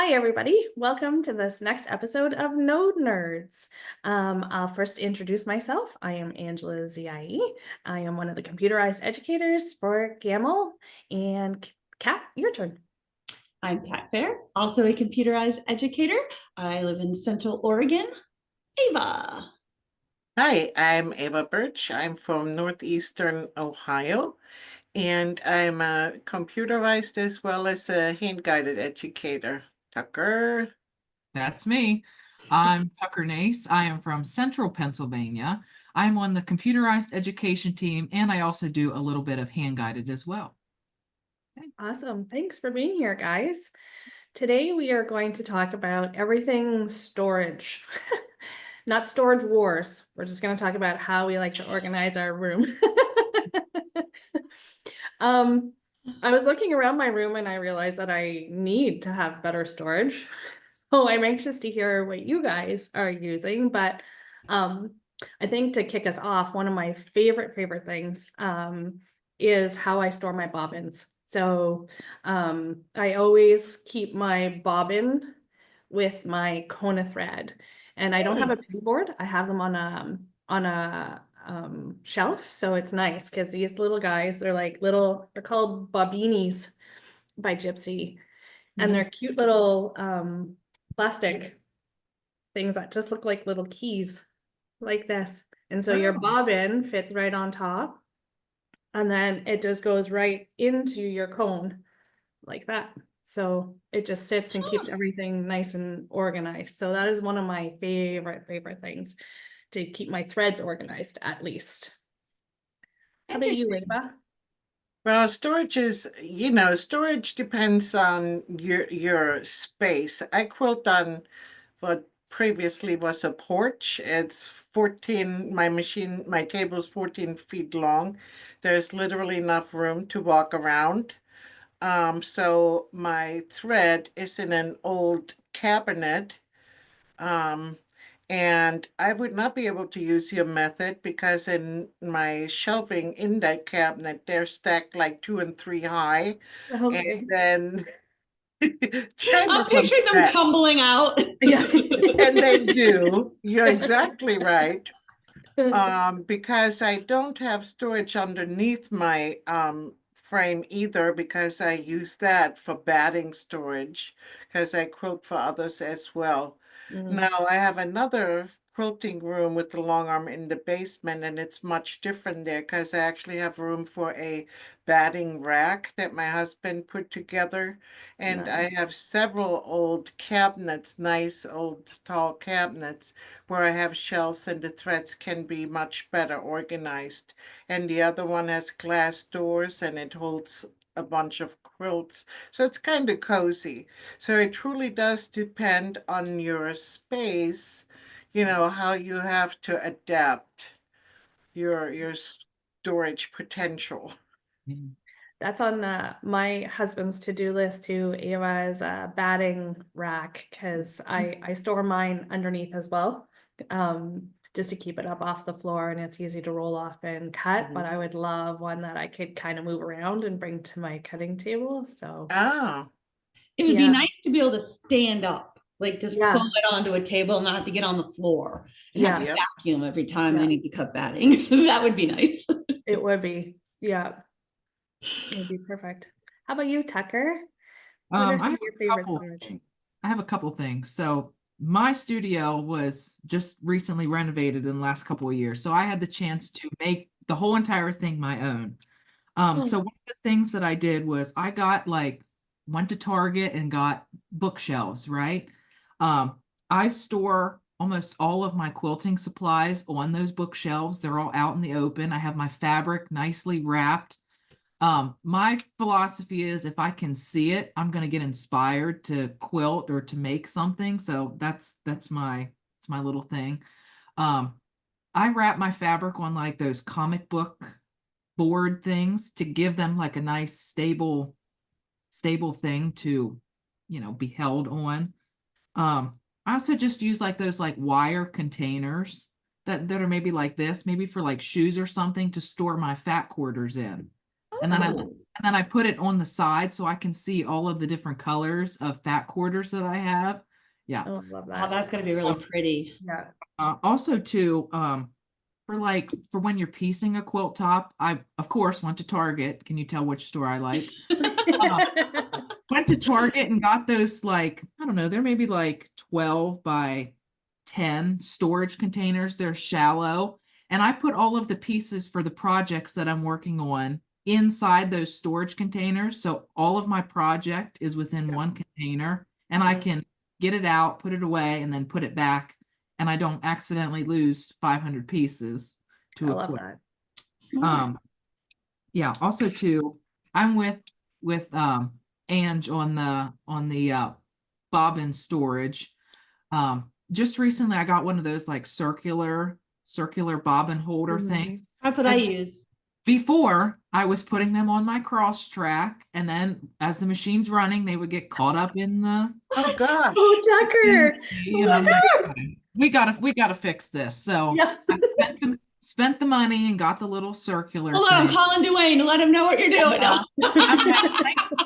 Hi, everybody. Welcome to this next episode of Node Nerds. I'll first introduce myself. I am Angela Zie. I am one of the computerized educators for GAML. And Kat, your turn. I'm Kat Fair, also a computerized educator. I live in Central Oregon. Ava. Hi, I'm Ava Birch. I'm from Northeastern Ohio, and I'm a computerized as well as a hand-guided educator. Tucker. That's me. I'm Tucker Nace. I am from Central Pennsylvania. I'm on the computerized education team, and I also do a little bit of hand-guided as well. Awesome. Thanks for being here, guys. Today we are going to talk about everything storage. Not storage wars. We're just going to talk about how we like to organize our room. I was looking around my room and I realized that I need to have better storage. So I'm anxious to hear what you guys are using, but I think to kick us off, one of my favorite things is how I store my bobbins. So I always keep my bobbin with my Kona thread, and I don't have a pegboard. I have them on a shelf, so it's nice because these little guys, they're like little, they're called bobbinis by Gypsy, and they're cute little plastic things that just look like little keys like this. And so your bobbin fits right on top, and then it just goes right into your cone like that. So it just sits and keeps everything nice and organized. So that is one of my favorite things, to keep my threads organized at least. How about you, Ava? Well, storage is, storage depends on your space. I quilt on what previously was a porch. It's 14, my table is 14 feet long. There's literally enough room to walk around. So my thread is in an old cabinet. Um, and I would not be able to use your method because in my shelving in that cabinet, they're stacked like 2 and 3 high. Okay. And then it's kind I'm of a picturing them mess. tumbling out. Yeah. And they do. You're exactly right. Because I don't have storage underneath my frame either, because I use that for batting storage because I quilt for others as well. Now I have another quilting room with the long arm in the basement, and it's much different there because I actually have room for a batting rack that my husband put together. And I Nice. have several old cabinets, nice old tall cabinets, where I have shelves and the threads can be much better organized. And the other one has glass doors and it holds a bunch of quilts. So it's kind of cozy. So it truly does depend on your space, how you have to adapt your storage potential. That's on my husband's to-do list too, Ava's batting rack, because I store mine underneath as well, just to keep it up off the floor and it's easy to roll off and cut. But I would love one that I could kind of move around and bring to my cutting table. So Oh, It would Yeah. be nice to be able to stand up, like just Yeah. pull it onto a table, not have to get on the floor and have to Yep. vacuum every time I Yeah. need to cut batting. That would be nice. It would be. Yeah. It would be perfect. How about you, Tucker? What are I some have of your a favorite couple of storage? things. I have a couple things. So my studio was just recently renovated in the last couple of years. So I had the chance to make the whole entire thing my own. So one of the things that I did was I went to Target and got bookshelves, right? I store almost all of my quilting supplies on those bookshelves. They're all out in the open. I have my fabric nicely wrapped. My philosophy is if I can see it, I'm going to get inspired to quilt or to make something. So that's my little thing. I wrap my fabric on like those comic book board things to give them like a nice stable thing to, be held on. I also just use like those like wire containers that are maybe like this, maybe for like shoes or something to store my fat quarters in. And then Oh. I put it on the side so I can see all of the different colors of fat quarters that I have. Yeah. Oh, I love Oh, that. that's gonna be really pretty. Yeah. Also too, for when you're piecing a quilt top, I of course went to Target. Can you tell which store I like? Went to Target and got those, like, I don't know, they're maybe like 12 by 10 storage containers. They're shallow. And I put all of the pieces for the projects that I'm working on inside those storage containers. So all of my project is within one container and I can get it out, put it away, and then put it back. And I don't accidentally lose 500 pieces I to a love quilt. that. Smart. Yeah, also too, I'm with Ange on the bobbin storage. Just recently I got one of those like circular bobbin holder things. That's what I As use. Before I was putting them on my cross track, and then as the machine's running, they would get caught up in the Oh, gosh. Oh, Tucker. and I'm like, "Okay, we gotta fix this." So Yeah. I spent the money and got the little circular Hold on, I'm thing. calling Dwayne to let him know what you're doing. Yeah.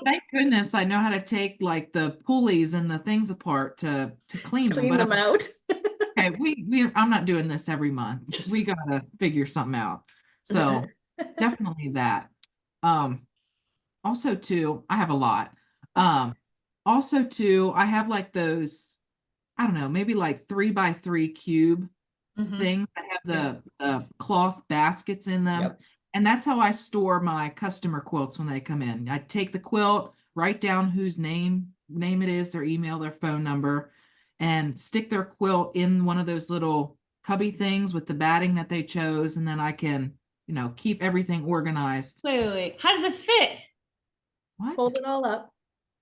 Thank goodness I know how to take like the pulleys and the things apart to clean them. Clean But them out. okay, I'm not doing this every month. We gotta figure something out. So definitely that. Um, Also too, I have a lot. Also too, I have like those, I don't know, maybe like 3x3 cube Mhm. things that have the cloth baskets in them. Yep. And that's how I store my customer quilts when they come in. I take the quilt, write down whose name it is, their email, their phone number, and stick their quilt in one of those little cubby things with the batting that they chose. And then I can, keep everything organized. Wait. How does it fit? What? Fold it all up.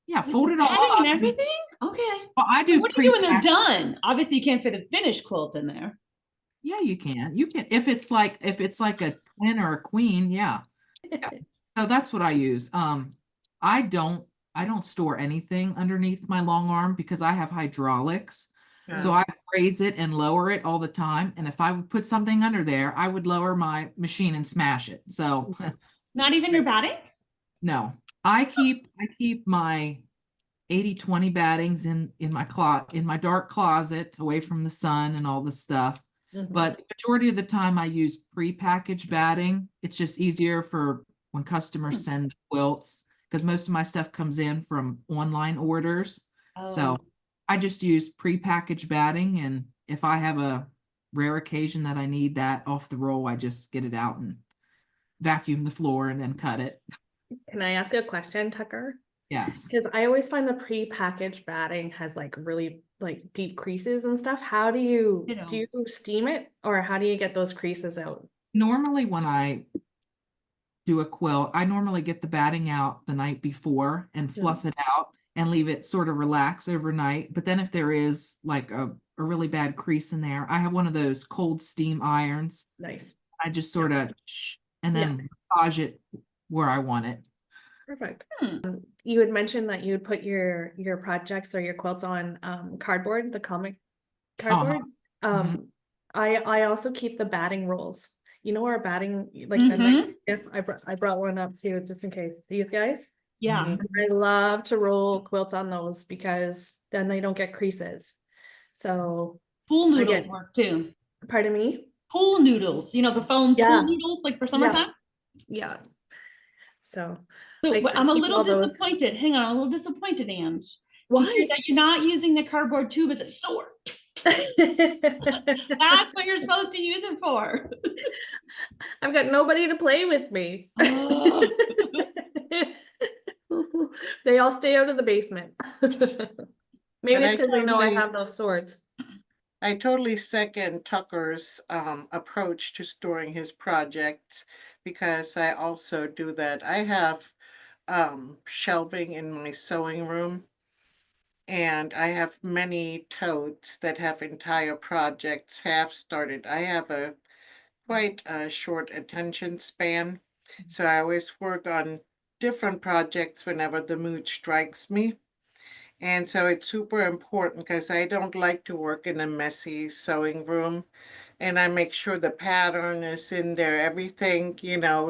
Yeah, With fold the it all batting up. and everything? Okay. Well, I do What do you do when they're pre-pack. done? Obviously, you can't fit a finished quilt in there. Yeah, you can. You can if it's like a twin or a queen, yeah. So that's what I use. I don't store anything underneath my long arm because I have hydraulics. So Yeah. I raise it and lower it all the time. And if I would put something under there, I would lower my machine and smash it. So Not even your batting? no, I keep my 80/20 battings in my dark closet away from the sun and all the stuff. Mhm. But the majority of the time I use pre-packaged batting. It's just easier for when customers send quilts because most of my stuff comes in from online orders. So Oh, I just use pre-packaged batting, and if I have a rare occasion that I need that off the roll, I just get it out and vacuum the floor and then cut it. Can I ask a question, Tucker? Yes. Because I always find the pre-packaged batting has like really like deep creases and stuff. How do you do you steam it or how do you get those creases out? Normally when I do a quilt, I normally get the batting out the night before and fluff it out and leave it sort of relax overnight. But then if there is like a really bad crease in there, I have one of those cold steam irons. Nice. I just sort of and then massage it where I want it. Perfect. You had mentioned that you would put your projects or your quilts on cardboard, the comic cardboard. Mhm. I also keep the batting rolls. You know our batting, like the nice stiff. I brought one up too, just in case. These guys. Yeah. I love to roll quilts on those because then they don't get creases. So Pool noodles again, work too. pardon me. Pool noodles, the foam pool noodles like for summertime. Yeah. So So I I'm a keep little all those. disappointed. Hang on, I'm a little disappointed, Ange. To Why? hear that you're not using the cardboard tube as a sword. That's what you're supposed to use it for. I've got nobody to play with me. Oh. They all stay out of the basement. Maybe it's because they know I have those swords. I totally second Tucker's approach to storing his projects because I also do that. I have shelving in my sewing room, and I have many totes that have entire projects half started. I have a quite a short attention span, so I always work on different projects whenever the mood strikes me. And so it's super important because I don't like to work in a messy sewing room. And I make sure the pattern is in there, everything,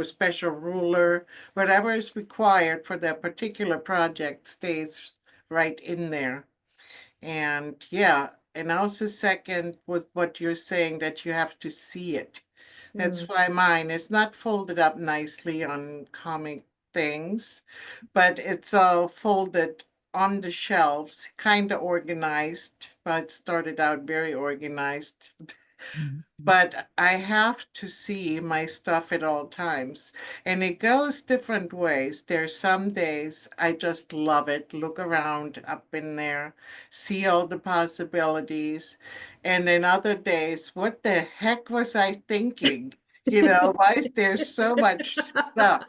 special ruler, whatever is required for that particular project stays right in there. And yeah, and also second with what you're saying that you have to see it. That's Mm, why mine is not folded up nicely on comic things, but it's all folded on the shelves, kind of organized, but started out very organized. Mhm. But I have to see my stuff at all times. And it goes different ways. There's some days I just love it, look around up in there, see all the possibilities. And then other days, what the heck was I thinking? Why is there so much stuff?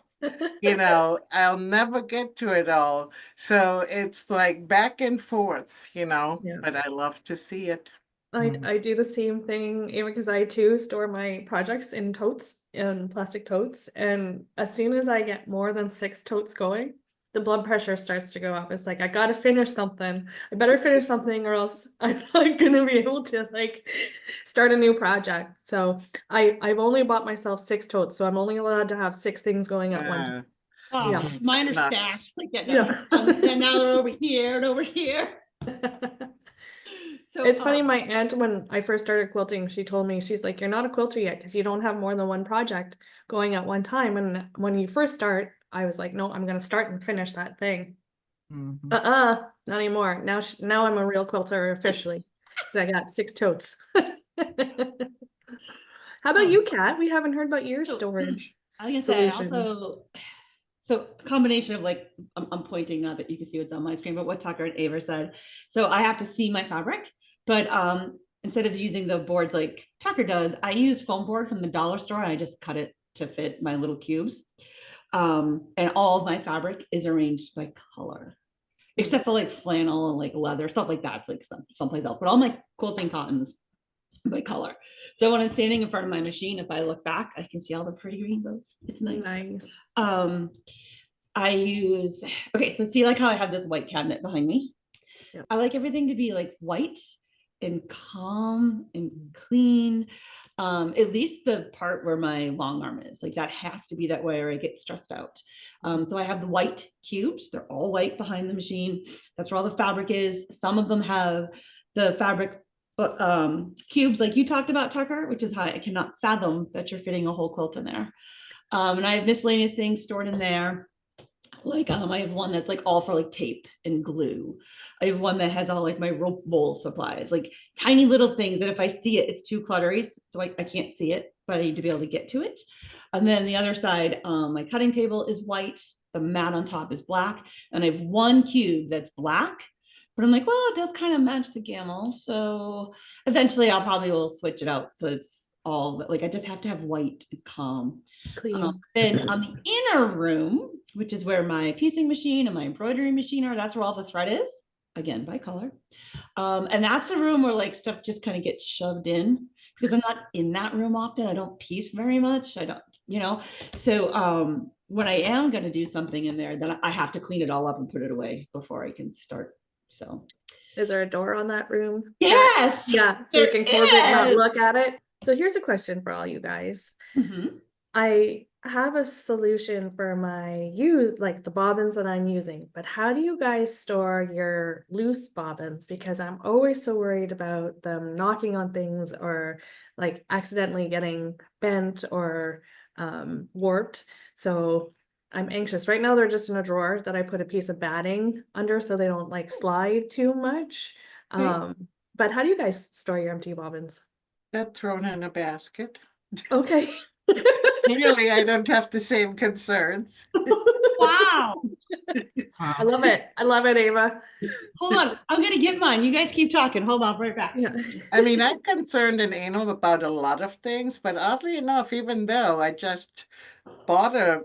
I'll never get to it all. So it's like back and forth, Yeah. but I love to see it. I do the same thing, even because I too store my projects in totes, in plastic totes, and as soon as I get more than 6 totes going, the blood pressure starts to go up. It's like I gotta finish something. I better finish something, or else I'm not gonna be able to start a new project. So I've only bought myself 6 totes, so I'm only allowed to have 6 things going at one time. Uh, Oh, Yeah. Mhm. mine are enough. stacked. Like, yeah, Yeah. and now they're over here and over here. So, It's funny, my aunt, when I first started quilting, she told me, she's like, you're not a quilter yet because you don't have more than one project going at one time. And when you first start, I was like, no, I'm gonna start and finish that thing. Mhm. Not anymore. Now I'm a real quilter officially because I got 6 totes. How about you, Kat? We haven't heard about your so storage I was gonna say solutions. also, so a combination of like, I'm pointing now that you can see what's on my screen, but what Tucker and Ava said. So I have to see my fabric, but instead of using the boards like Tucker does, I use foam board from the dollar store. I just cut it to fit my little cubes. And all of my fabric is arranged by color, except for like flannel and like leather, stuff like that. It's like someplace else, but all my quilting cottons by color. So when I'm standing in front of my machine, if I look back, I can see all the pretty rainbows. It's nice. Nice. Um, I use, okay, so see like how I have this white cabinet behind me? Yep. I like everything to be like white and calm and clean. At least the part where my long arm is, like that has to be that way or I get stressed out. So I have the white cubes, they're all white behind the machine. That's where all the fabric is. Some of them have the fabric cubes like you talked about, Tucker, which is how I cannot fathom that you're fitting a whole quilt in there. And I have miscellaneous things stored in there. Like I have one that's like all for like tape and glue. I have one that has all like my rope bowl supplies, like tiny little things that if I see it, it's too cluttery. So I can't see it, but I need to be able to get to it. And then the other side, my cutting table is white. The mat on top is black. And I have one cube that's black. But I'm like, well, it does kind of match the gamel. So eventually I'll probably will switch it out. So it's all like I just have to have white and calm. Clean. Then on the inner room, which is where my piecing machine and my embroidery machine are, that's where all the thread is, again by color. And that's the room where like stuff just kind of gets shoved in because I'm not in that room often. I don't piece very much. I don't. So when I am going to do something in there, then I have to clean it all up and put it away before I can start. So Is there a door on that room, Kat? yes, Yeah, so you can close it and not is. look at it. So here's a question for all you guys. Mhm. I have a solution for my like the bobbins that I'm using, but how do you guys store your loose bobbins? Because I'm always so worried about them knocking on things or like accidentally getting bent or warped. So I'm anxious. Right now they're just in a drawer that I put a piece of batting under so they don't like slide too much. Okay. But how do you guys store your empty bobbins? They're thrown in a basket. Okay. Clearly, I don't have the same concerns. Wow. I love it. I love it, Ava. Hold on. I'm going to get mine. You guys keep talking. Hold on, right back. Yeah. I mean, I'm concerned and anal about a lot of things, but oddly enough, even though I just bought a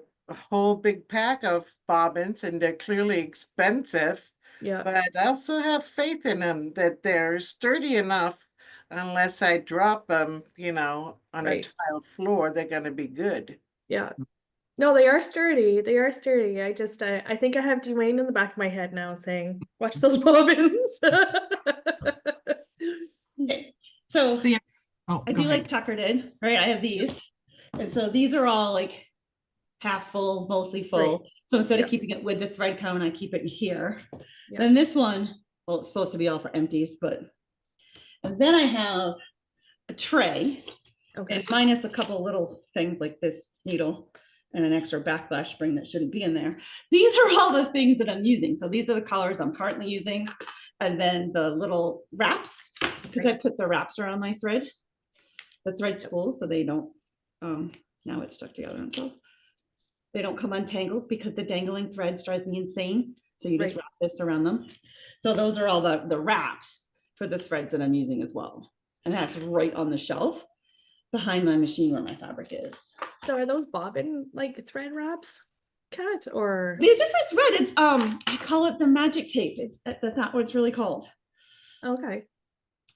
whole big pack of bobbins and they're clearly expensive, Yeah. but I also have faith in them that they're sturdy enough. Unless I drop them, on a Right. tile floor, they're going to be good. Yeah. No, they are sturdy. They are sturdy. I think I have Dwayne in the back of my head now saying, watch those bobbins. Okay, so See, oh, I go do like ahead. Tucker did, right? I have these. And so these are all like half full, mostly full. Right. So instead Yeah. of keeping it with the thread count, I keep it in here. Yeah. Then this one, well, it's supposed to be all for empties, but and then I have a tray, Okay. and minus a couple little things like this needle and an extra backlash spring that shouldn't be in there. These are all the things that I'm using. So these are the colors I'm currently using. And then the little wraps, because I put the wraps around my thread. The thread spools so they don't, now it's stuck together and so they don't come untangled because the dangling threads drives me insane. So you just Right. wrap this around them. So those are all the wraps for the threads that I'm using as well. And that's right on the shelf behind my machine where my fabric is. So are those bobbin like thread wraps, Kat, or These are for thread. It's I call it the magic tape. That's not what it's really called. okay.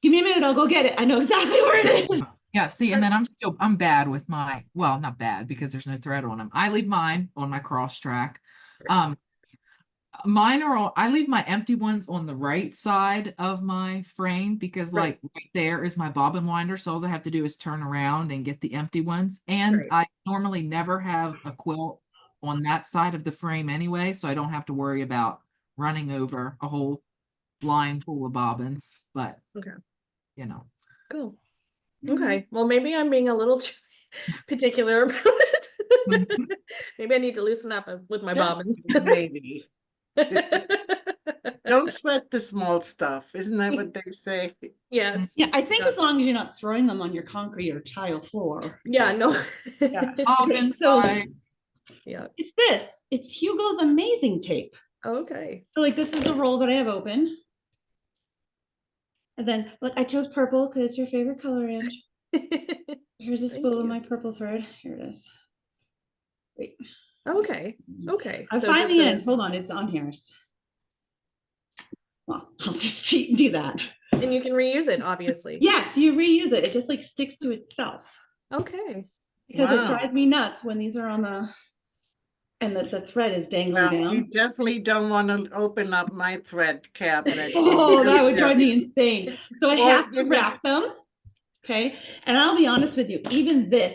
Give me a minute, I'll go get it. I know exactly where it is. Yeah, see, and then I'm bad with my, well, not bad because there's no thread on them. I leave mine on my cross track. Um, mine are all, I leave my empty ones on the right side of my frame because Right. like right there is my bobbin winder. So all I have to do is turn around and get the empty ones. And Right. I normally never have a quilt on that side of the frame anyway, so I don't have to worry about running over a whole line full of bobbins, but Okay. you know. Cool. Okay. Well, maybe I'm being a little too particular about it. Maybe I need to loosen up with my Just bobbins. maybe. Don't sweat the small stuff. Isn't that what they say? Yes. Yeah, I think Yeah. as long as you're not throwing them on your concrete or tile floor. Yeah, no. Yeah. Bobbins, So Yeah. it's this. It's Hugo's amazing tape. Okay. So like this is the roll that I have open. And then look, I chose purple because it's your favorite color, Ange. Here's a Thank spool of you. my purple thread. Here it is. Wait. Okay. Okay. I So find just the a, end. Hold on, it's on here. Well, I'll just cheat and do that. and you can reuse it, obviously. Yes, you reuse it. It just like sticks to itself. Okay. Because it Wow. drives me nuts when these are on the and the thread is dangling Well, down. you definitely don't want to open up my thread cabinet. Oh, that would drive me insane. So I Or, have to wrap them. Okay. And I'll be honest with you, even this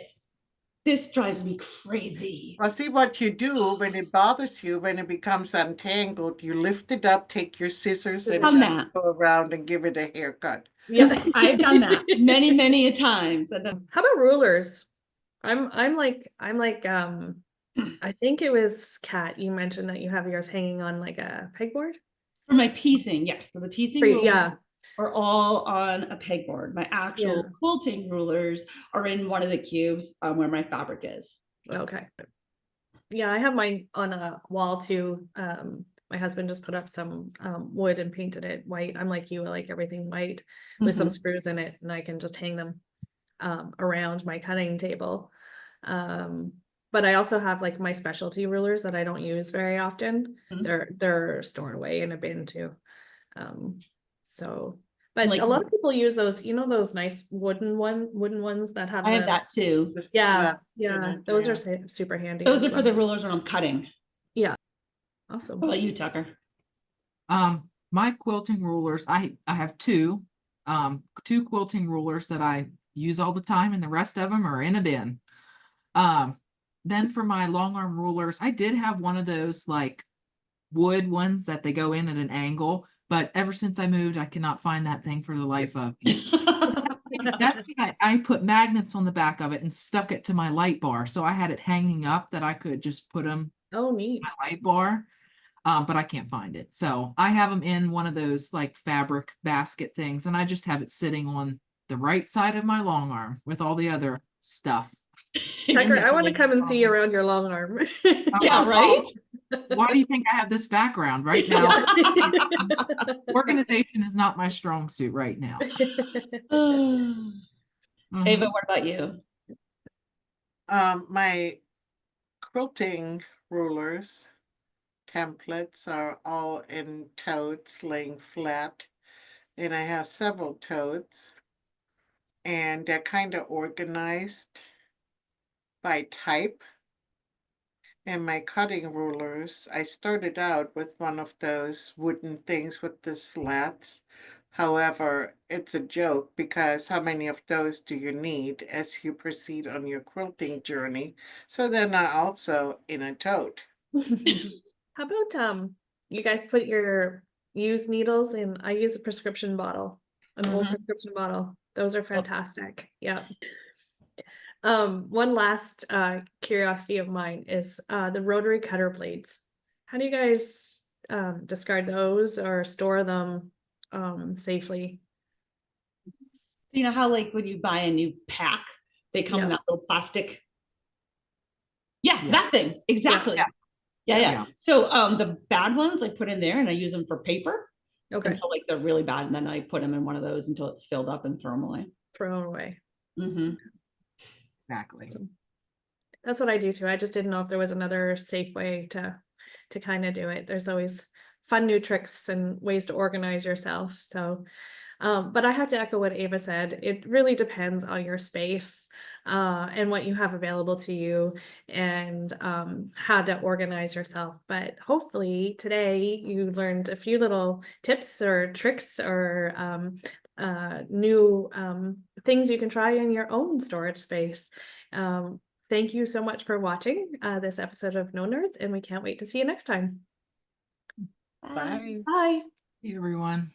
drives me crazy. well, see what you do when it bothers you, when it becomes untangled, you lift it up, take your scissors and Done just that. go around and give it a haircut. Yeah. I've done that many, many a times. And then How about rulers? I'm like I think it was Kat, you mentioned that you have yours hanging on like a pegboard. for my piecing, yes. So the piecing Right, rulers yeah. are all on a pegboard. My actual Yeah. quilting rulers are in one of the cubes where my fabric is. Okay. Yeah, I have mine on a wall too. My husband just put up some wood and painted it white. I'm like you, I like everything white with some Mhm. screws in it, and I can just hang them around my cutting table. But I also have like my specialty rulers that I don't use very often. Mhm. They're stored away in a bin too. So but Like a lot of people use those, you know, those nice wooden ones that have I have the, that too. Just yeah, flat yeah, finish, those yeah. are super handy Those as are for well. the rulers when I'm cutting. Yeah, How awesome. about you, Tucker? My quilting rulers, I have two quilting rulers that I use all the time, and the rest of them are in a bin. Then for my long arm rulers, I did have one of those like wood ones that they go in at an angle, but ever since I moved, I cannot find that thing for the life of me. That thing, I put magnets on the back of it and stuck it to my light bar, so I had it hanging up that I could just put them Oh, neat. my light bar. But I can't find it. So I have them in one of those like fabric basket things, and I just have it sitting on the right side of my long arm with all the other stuff. Tucker, I want to come and see you around your long arm. Yeah, right? Why do you think I have this background right now? Organization is not my strong suit right now. Ava, what about you? My quilting rulers templates are all in totes laying flat, and I have several totes, and they're kind of organized by type. and my cutting rulers. I started out with one of those wooden things with the slats. However, it's a joke because how many of those do you need as you proceed on your quilting journey? So they're not also in a tote. How about you guys put your used needles in? I use a prescription bottle, an old Mhm. prescription bottle. Those are Yep. fantastic. Yeah. One last curiosity of mine is the rotary cutter blades. How do you guys discard those or store them safely? You know how like when you buy a new pack, they come in Yeah. that little plastic. Yeah, Yeah. that thing. Exactly. Yeah. Yeah, Yeah. yeah. Yeah. So the bad ones I put in there and I use them for paper Okay. until like they're really bad. And then I put them in one of those until it's filled up and throw them away. Throw away. Mm-hmm. Exactly. So that's what I do too. I just didn't know if there was another safe way to kind of do it. There's always fun new tricks and ways to organize yourself. So but I have to echo what Ava said. It really depends on your space and what you have available to you and how to organize yourself. But hopefully today you learned a few little tips or tricks or new things you can try in your own storage space. Thank you so much for watching this episode of No Nerds, and we can't wait to see you next time. Bye. Bye. Hey, everyone.